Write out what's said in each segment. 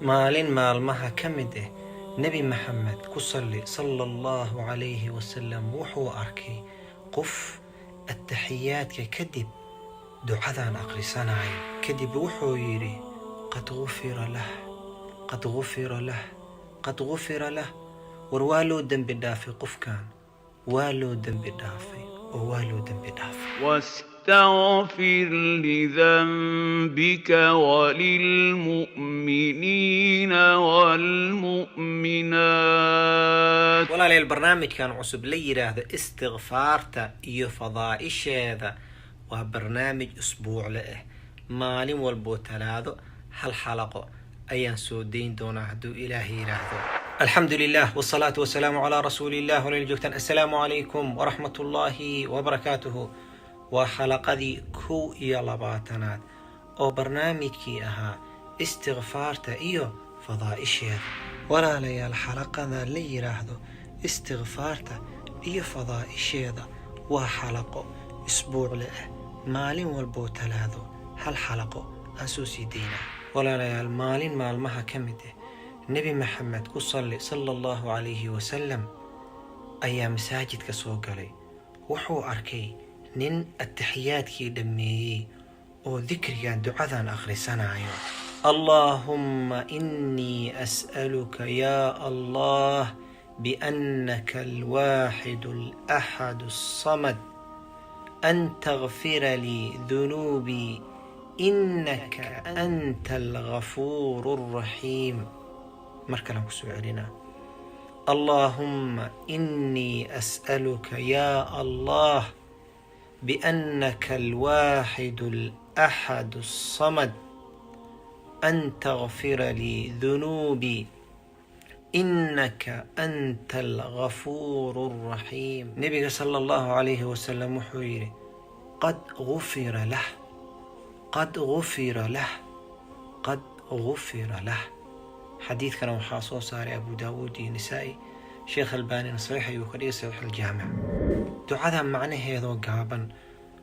maalin maalmaha ka mid ah nebi maxamed ku salli sallallahu calayhi wasallam wuxuu arkay qof attaxiyaadka kadib ducadan akhrisanayo. kadib wuxuu yidhi qad gufira lah, qad gufira lah, qad gufira lah. war waa loo dembi dhaafay qofkan, waa loo dembi dhaafay oo waa loo dembi dhaafay. واستغفر لذنبك وللمؤمنين والمؤمنات. walaalyaal barnaamijkan cusub la yiraahdo istigfaarta iyo fadaa'isheeda waa barnaamij usbuucle ah. maalin walbo talaado hal xalaqo ayaan soo deyn doonaa hadduu ilaahay yiraahdo. alxamdulilah wasalaatu wasalaamu calaa rasuuliillah. walaal joogtaan assalaamu calaykum waraxmatullaahi wabarakaatuhu. waa xalaqadii 21 oo barnaamijkii ahaa istigfaarta iyo fadaa'isheeda. walaalayaal xalaqada la yiraahdo istigfaarta iyo fadaa'isheeda waa xalaqo isbuucle ah. maalin walbo talaado hal xalaqo aan soo sii deynaa. walaalayaal maalin maalmaha ka mid ah nebi maxamed ku salli sallallahu calayhi wasallam ayaa masaajidka soo galay. wuxuu arkay nin attaxiyaadkii dhammeeyey oo dikrigan ducadan akhrisanayo. allahumma innii as'aluka yaa allah biannaka alwaaxidu alaxadu alsamad an taghfira lii dunuubii innaka anta alghafuuru alraxiim. mar kalan ku soo celinaa. allahumma innii as'aluka yaa allah بأنك الواحد الأحد الصمد أن تغفر لي ذنوبي إنك أنت الغفور الرحيم. نبي صلى الله عليه وسلم حويري قد غفر له، قد غفر له، قد غفر له. حديث كان محاصو ساري أبو داود النسائي شيخ الباني نصريح يوكري صحيح الجامع. ducadan macnaheedoo gaaban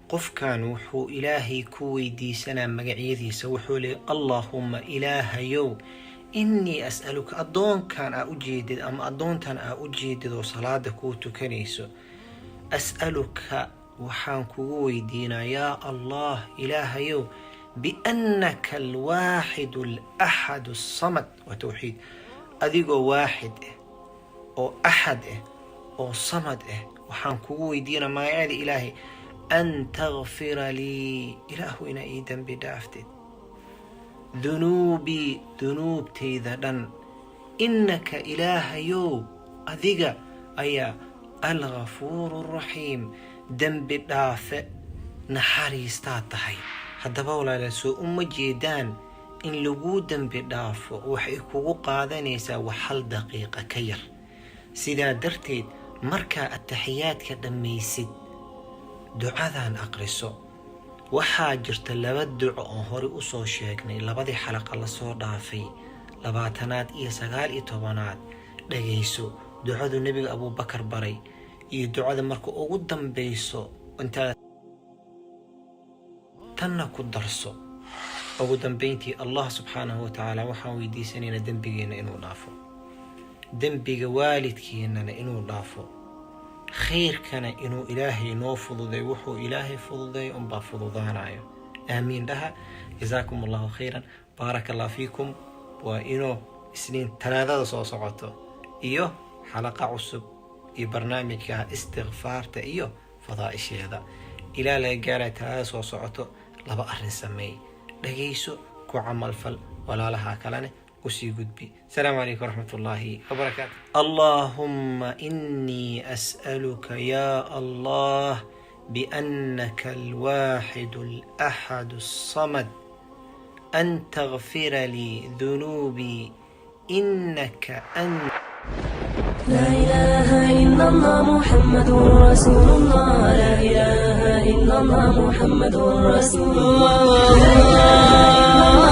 qofkan wuxuu ilaahay ku weydiisanaa magacyadiisa. wuxuu leeyahay allahumma ilaahayow innii as'aluka, addoonkan aa u jeedid ama addoontan aa u jeedid oo salaada kuu tukanayso, as'aluka waxaan kugu weydiinaa yaa allah ilaahayow biannaka alwaaxidu alaxadu alsamad. waa tawxiid. adigoo waaxid ah oo axad ah oo samad ah waxaan kugu weydiina magacyada ilaahay an taghfira lii, ilaahu inaa ii dembi dhaaftid, dunuubii dunuubtayda dhan, innaka ilaahayow adiga ayaa alghafuuru alraxiim dembi dhaafe naxariistaa tahay. haddaba walaalayaal soo uma jeedaan in laguu dembi dhaafo waxay kugu qaadanaysaa wax hal daqiiqa ka yar. sidaa darteed markaa attaxiyaadka dhammaysid ducadan aqriso. waxaa jirta 2 duco oo hore u soo sheegnay labadii xalaqa la soo dhaafay 20aad iyo 19aad. dhagayso ducadu nebiga abubakar baray iyo ducada marka ugu dambayso intaad tanna ku darso. ugu dambayntii allah subxaanahu wa tacaala waxaan weydiisanaynaa dembigeena inuu dhaafo, dembiga waalidkeennana inuu dhaafo, khayrkana inuu ilaahay noo fududay. wuxuu ilaahay fududay unbaa fududaanayo. aamiin dhaha. jazaakum allahu khayran, baaraka allah fiikum. waa inuu isniin talaadada soo socoto iyo xalaqa cusub iyo barnaamijka istigfaarta iyo fadaa'isheeda. ilaa laga gaaray talaada soo socoto 2 arrin sameey. dhagayso, ku camalfal, walaalaha kalene وسي قدبي. السلام عليكم ورحمة الله وبركاته. اللهم إني أسألك يا الله بأنك الواحد الأحد الصمد أن تغفر لي ذنوبي إنك أنت. لا إله إلا الله محمد رسول الله. لا إله إلا الله محمد رسول الله.